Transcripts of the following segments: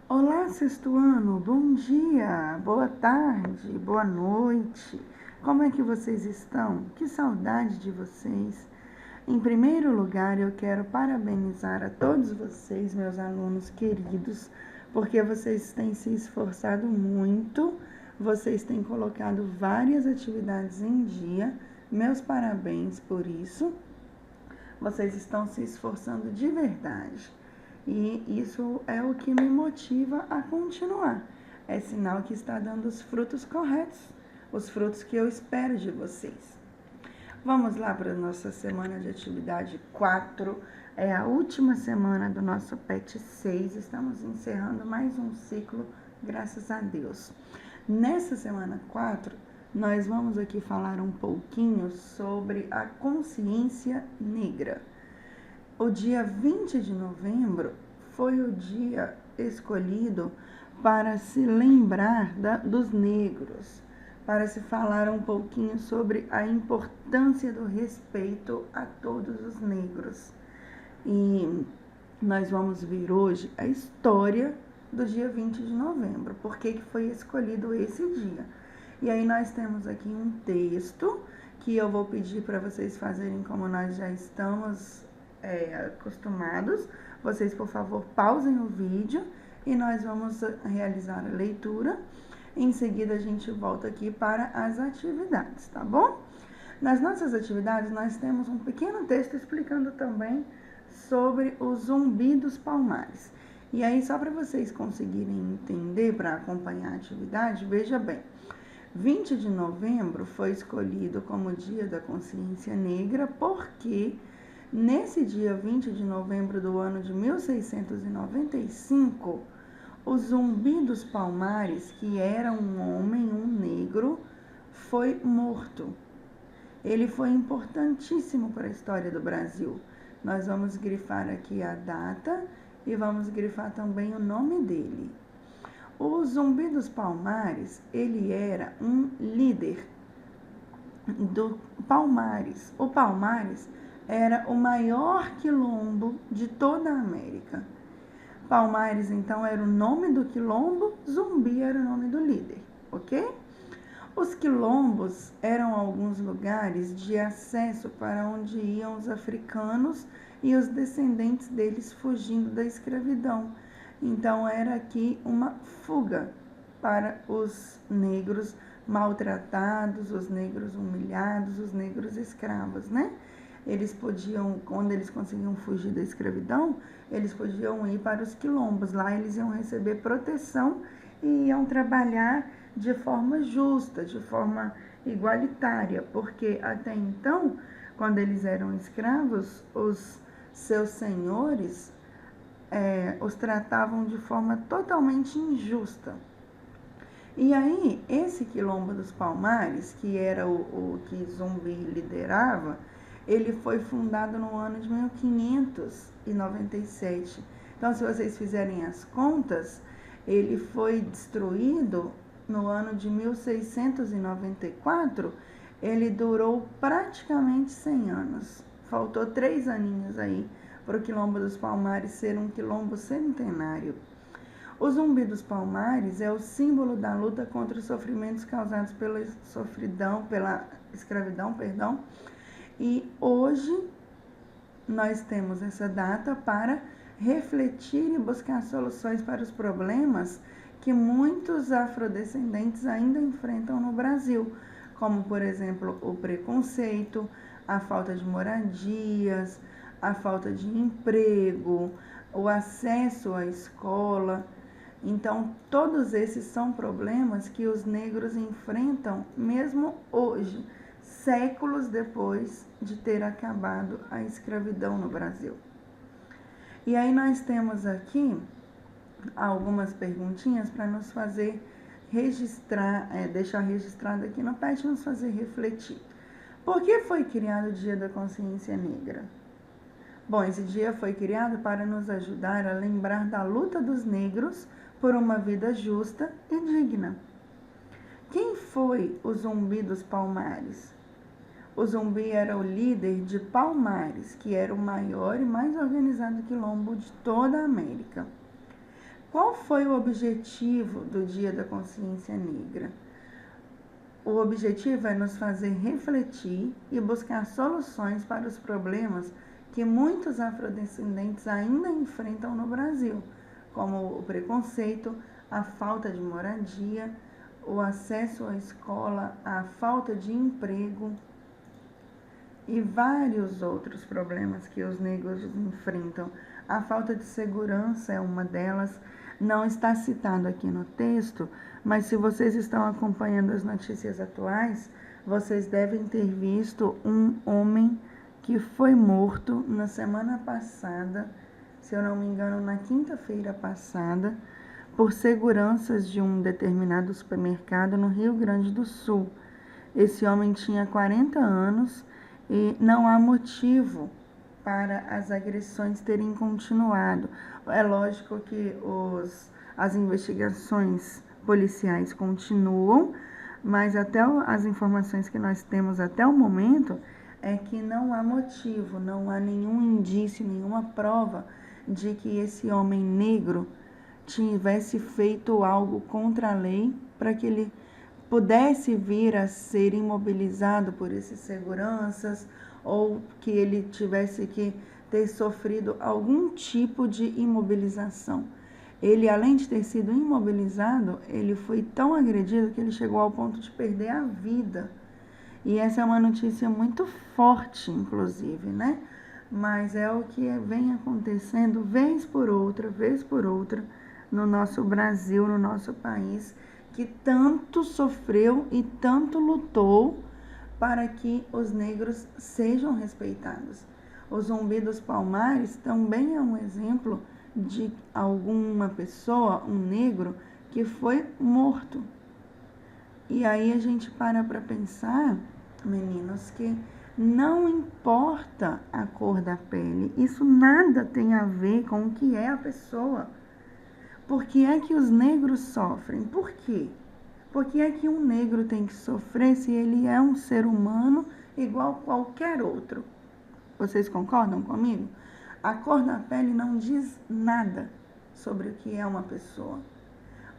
Olá, sexto ano, bom dia, boa tarde, boa noite. Como é que vocês estão? Que saudade de vocês. Em primeiro lugar, eu quero parabenizar a todos vocês, meus alunos queridos, porque vocês têm se esforçado muito, vocês têm colocado várias atividades em dia. Meus parabéns por isso. Vocês estão se esforçando de verdade. E isso é o que me motiva a continuar. É sinal que está dando os frutos corretos, os frutos que eu espero de vocês. Vamos lá para a nossa semana de atividade 4. É a última semana do nosso PET 6. Estamos encerrando mais um ciclo, graças a Deus. Nessa semana 4, nós vamos aqui falar um pouquinho sobre a consciência negra. O dia 20 de novembro foi o dia escolhido para se lembrar dos negros, para se falar um pouquinho sobre a importância do respeito a todos os negros. E nós vamos ver hoje a história do dia 20 de novembro, por que foi escolhido esse dia. E aí nós temos aqui um texto que eu vou pedir para vocês fazerem como nós já estamos acostumados. Vocês, por favor, pausem o vídeo e nós vamos realizar a leitura. Em seguida, a gente volta aqui para as atividades, tá bom? Nas nossas atividades, nós temos um pequeno texto explicando também sobre o Zumbi dos Palmares. E aí, só para vocês conseguirem entender, para acompanhar a atividade, veja bem. 20 de novembro foi escolhido como Dia da Consciência Negra porque nesse dia 20 de novembro do ano de 1695, o Zumbi dos Palmares, que era um homem, um negro, foi morto. Ele foi importantíssimo para a história do Brasil. Nós vamos grifar aqui a data e vamos grifar também o nome dele. O Zumbi dos Palmares, ele era um líder do Palmares. O Palmares era o maior quilombo de toda a América. Palmares, então, era o nome do quilombo, Zumbi era o nome do líder, ok? Os quilombos eram alguns lugares de acesso para onde iam os africanos e os descendentes deles fugindo da escravidão. Então, era aqui uma fuga para os negros maltratados, os negros humilhados, os negros escravos, né? Eles podiam, quando eles conseguiam fugir da escravidão, eles podiam ir para os quilombos. Lá eles iam receber proteção e iam trabalhar de forma justa, de forma igualitária, porque até então, quando eles eram escravos, os seus senhores os tratavam de forma totalmente injusta. E aí, esse quilombo dos Palmares, que era o que Zumbi liderava, ele foi fundado no ano de 1597. Então, se vocês fizerem as contas, ele foi destruído no ano de 1694. Ele durou praticamente 100 anos. Faltou 3 aninhos aí para o Quilombo dos Palmares ser um quilombo centenário. O Zumbi dos Palmares é o símbolo da luta contra os sofrimentos causados pela escravidão, e hoje nós temos essa data para refletir e buscar soluções para os problemas que muitos afrodescendentes ainda enfrentam no Brasil, como, por exemplo, o preconceito, a falta de moradias, a falta de emprego, o acesso à escola. Então, todos esses são problemas que os negros enfrentam mesmo hoje, séculos depois de ter acabado a escravidão no Brasil. E aí nós temos aqui algumas perguntinhas para nos fazer registrar, deixar registrado aqui no PET, nos fazer refletir. Por que foi criado o Dia da Consciência Negra? Bom, esse dia foi criado para nos ajudar a lembrar da luta dos negros por uma vida justa e digna. Quem foi o Zumbi dos Palmares? O Zumbi era o líder de Palmares, que era o maior e mais organizado quilombo de toda a América. Qual foi o objetivo do Dia da Consciência Negra? O objetivo é nos fazer refletir e buscar soluções para os problemas que muitos afrodescendentes ainda enfrentam no Brasil, como o preconceito, a falta de moradia, o acesso à escola, a falta de emprego e vários outros problemas que os negros enfrentam. A falta de segurança é uma delas, não está citado aqui no texto, mas se vocês estão acompanhando as notícias atuais, vocês devem ter visto um homem que foi morto na semana passada, se eu não me engano, na quinta-feira passada, por seguranças de um determinado supermercado no Rio Grande do Sul. Esse homem tinha 40 anos e não há motivo para as agressões terem continuado. É lógico que as investigações policiais continuam, mas até as informações que nós temos até o momento é que não há motivo, não há nenhum indício, nenhuma prova de que esse homem negro tivesse feito algo contra a lei para que ele pudesse vir a ser imobilizado por esses seguranças ou que ele tivesse que ter sofrido algum tipo de imobilização. Ele, além de ter sido imobilizado, ele foi tão agredido que ele chegou ao ponto de perder a vida. E essa é uma notícia muito forte, inclusive, né? Mas é o que vem acontecendo vez por outra, no nosso Brasil, no nosso país, que tanto sofreu e tanto lutou para que os negros sejam respeitados. O Zumbi dos Palmares também é um exemplo de alguma pessoa, um negro, que foi morto. E aí a gente para pensar, meninos, que não importa a cor da pele, isso nada tem a ver com o que é a pessoa. Por que é que os negros sofrem? Por quê? Por que é que um negro tem que sofrer se ele é um ser humano igual a qualquer outro? Vocês concordam comigo? A cor da pele não diz nada sobre o que é uma pessoa.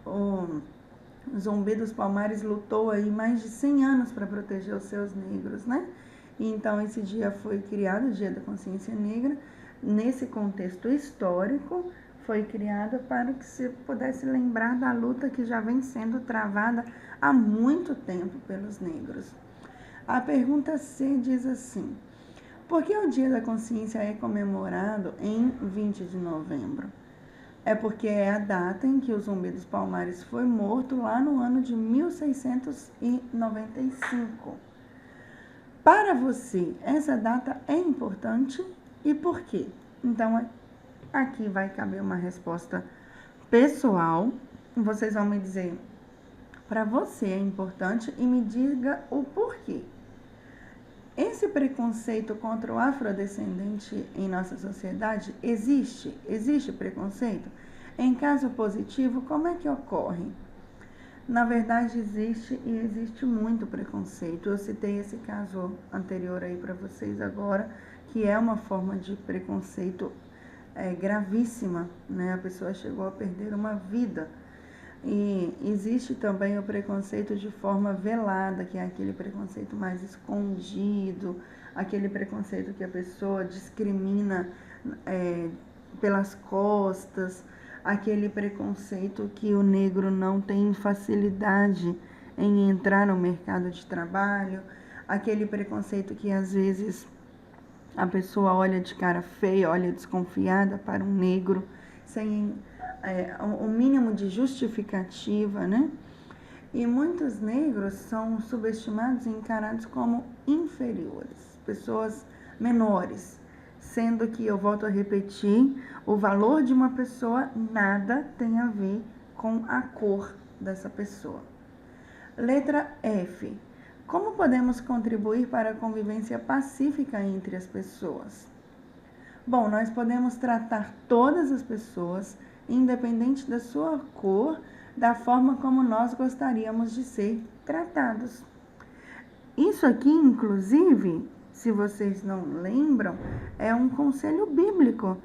O Zumbi dos Palmares lutou aí mais de 100 anos para proteger os seus negros, né? E então esse dia foi criado, o Dia da Consciência Negra, nesse contexto histórico, foi criado para que se pudesse lembrar da luta que já vem sendo travada há muito tempo pelos negros. A pergunta C diz assim: por que o Dia da Consciência é comemorado em 20 de novembro? É porque é a data em que o Zumbi dos Palmares foi morto lá no ano de 1695. Para você, essa data é importante e por quê? Então, aqui vai caber uma resposta pessoal. Vocês vão me dizer, para você é importante e me diga o porquê. Esse preconceito contra o afrodescendente em nossa sociedade existe? Existe preconceito? Em caso positivo, como é que ocorre? Na verdade, existe e existe muito preconceito. Eu citei esse caso anterior aí para vocês agora, que é uma forma de preconceito gravíssima, né? A pessoa chegou a perder uma vida. E existe também o preconceito de forma velada, que é aquele preconceito mais escondido, aquele preconceito que a pessoa discrimina pelas costas, aquele preconceito que o negro não tem facilidade em entrar no mercado de trabalho, aquele preconceito que às vezes a pessoa olha de cara feia, olha desconfiada para um negro, sem o mínimo de justificativa, né? E muitos negros são subestimados e encarados como inferiores, pessoas menores, sendo que, eu volto a repetir, o valor de uma pessoa nada tem a ver com a cor dessa pessoa. Letra F. Como podemos contribuir para a convivência pacífica entre as pessoas? Bom, nós podemos tratar todas as pessoas, independente da sua cor, da forma como nós gostaríamos de ser tratados. Isso aqui, inclusive, se vocês não lembram, é um conselho bíblico.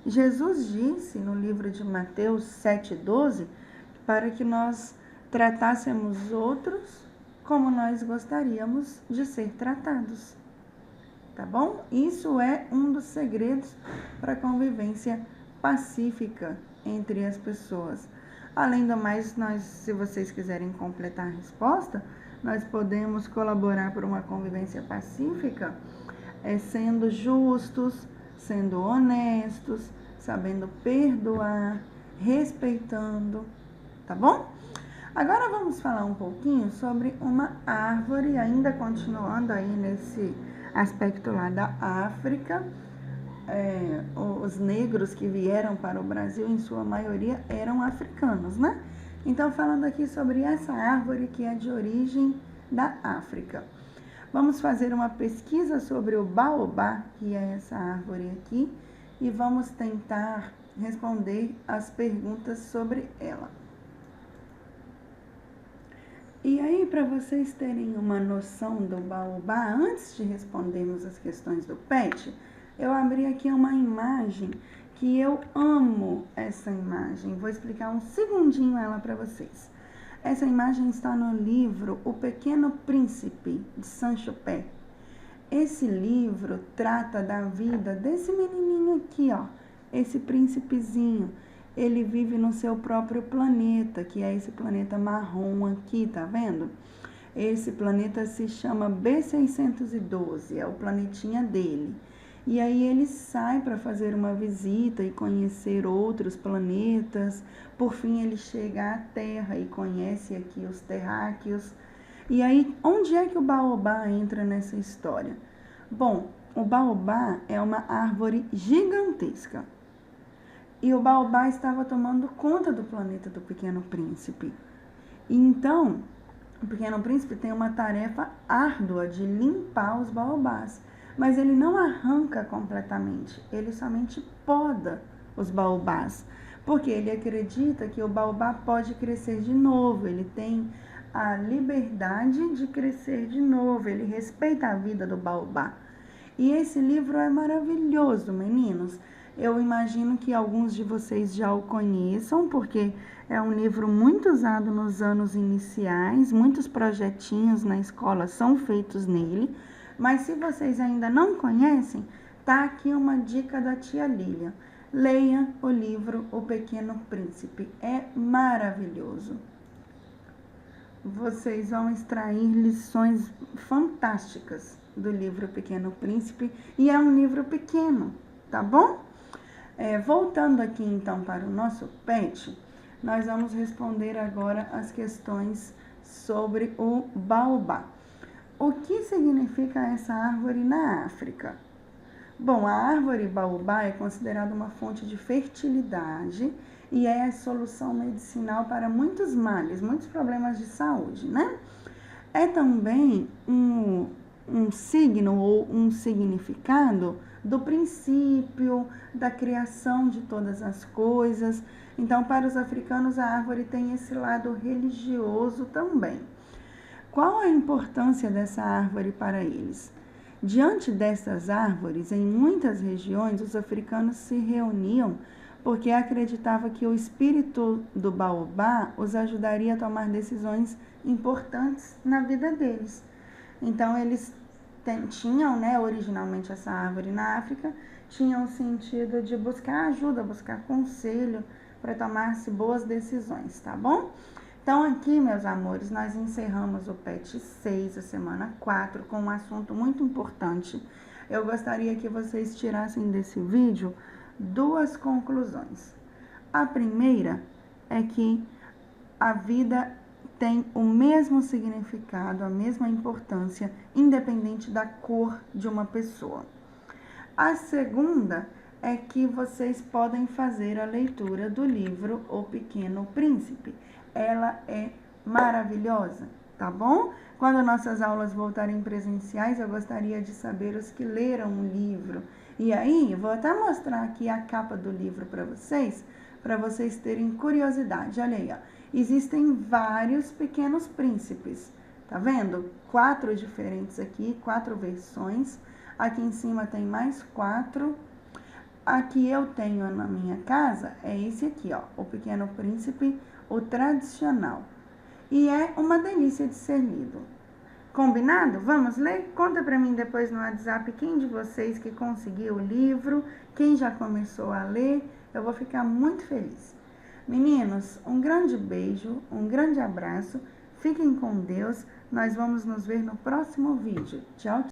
Jesus disse no livro de Mateus 7,12 para que nós tratássemos outros como nós gostaríamos de ser tratados. Tá bom? Isso é um dos segredos para a convivência pacífica entre as pessoas. Além do mais, se vocês quiserem completar a resposta, nós podemos colaborar por uma convivência pacífica, sendo justos, sendo honestos, sabendo perdoar, respeitando, tá bom? Agora vamos falar um pouquinho sobre uma árvore, ainda continuando aí nesse aspecto lá da África. Os negros que vieram para o Brasil, em sua maioria, eram africanos, né? Então, falando aqui sobre essa árvore que é de origem da África. Vamos fazer uma pesquisa sobre o baobá, que é essa árvore aqui, e vamos tentar responder as perguntas sobre ela. E aí, para vocês terem uma noção do baobá, antes de respondermos as questões do PET, eu abri aqui uma imagem que eu amo essa imagem. Vou explicar um segundinho ela para vocês. Essa imagem está no livro O Pequeno Príncipe, de Saint-Exupéry. Esse livro trata da vida desse menininho aqui, ó, esse príncipezinho. Ele vive no seu próprio planeta, que é esse planeta marrom aqui, tá vendo? Esse planeta se chama B612, é o planetinha dele. E aí ele sai para fazer uma visita e conhecer outros planetas. Por fim, ele chega à Terra e conhece aqui os terráqueos. E aí, onde é que o baobá entra nessa história? Bom, o baobá é uma árvore gigantesca. E o baobá estava tomando conta do planeta do Pequeno Príncipe. E então, o Pequeno Príncipe tem uma tarefa árdua de limpar os baobás. Mas ele não arranca completamente, ele somente poda os baobás. Porque ele acredita que o baobá pode crescer de novo, ele tem a liberdade de crescer de novo, ele respeita a vida do baobá. E esse livro é maravilhoso, meninos. Eu imagino que alguns de vocês já o conheçam, porque é um livro muito usado nos anos iniciais, muitos projetinhos na escola são feitos nele. Mas se vocês ainda não conhecem, tá aqui uma dica da tia Lília. Leia o livro O Pequeno Príncipe, é maravilhoso. Vocês vão extrair lições fantásticas do livro O Pequeno Príncipe, e é um livro pequeno, tá bom? Voltando aqui então para o nosso PET, nós vamos responder agora as questões sobre o baobá. O que significa essa árvore na África? Bom, a árvore baobá é considerada uma fonte de fertilidade e é a solução medicinal para muitos males, muitos problemas de saúde, né? É também um signo ou um significado do princípio, da criação de todas as coisas. Então, para os africanos, a árvore tem esse lado religioso também. Qual a importância dessa árvore para eles? Diante dessas árvores, em muitas regiões, os africanos se reuniam porque acreditavam que o espírito do baobá os ajudaria a tomar decisões importantes na vida deles. Então, eles tinham, originalmente essa árvore na África, tinham o sentido de buscar ajuda, buscar conselho para tomar-se boas decisões, tá bom? Então, aqui, meus amores, nós encerramos o PET 6, a semana 4, com um assunto muito importante. Eu gostaria que vocês tirassem desse vídeo 2 conclusões. A primeira é que a vida tem o mesmo significado, a mesma importância, independente da cor de uma pessoa. A segunda é que vocês podem fazer a leitura do livro O Pequeno Príncipe. Ela é maravilhosa, tá bom? Quando nossas aulas voltarem presenciais, eu gostaria de saber os que leram o livro. E aí, vou até mostrar aqui a capa do livro para vocês terem curiosidade. Olha aí, ó. Existem vários pequenos príncipes, tá vendo? 4 diferentes aqui, 4 versões. Aqui em cima tem mais 4. aqui eu tenho na minha casa é esse aqui, ó, O Pequeno Príncipe, o tradicional. E é uma delícia de ser lido. Combinado? Vamos ler? Conta para mim depois no WhatsApp quem de vocês que conseguiu o livro, quem já começou a ler. Eu vou ficar muito feliz. Meninos, um grande beijo, um grande abraço. Fiquem com Deus. Nós vamos nos ver no próximo vídeo. Tchau, tchau.